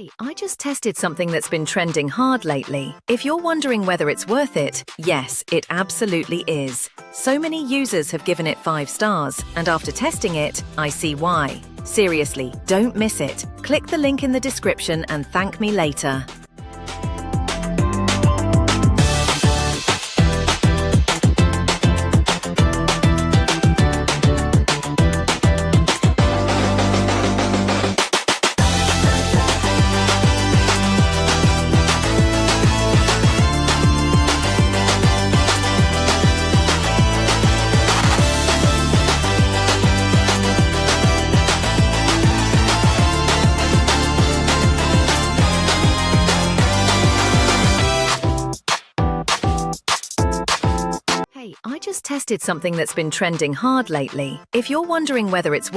Hey, I just tested something that's been trending hard lately. If you're wondering whether it's worth it, yes, it absolutely is. So many users have given it 5 stars, and after testing it, I see why. Seriously, don't miss it. Click the link in the description and thank me later. Hey, I just tested something that's been trending hard lately. If you're wondering whether it's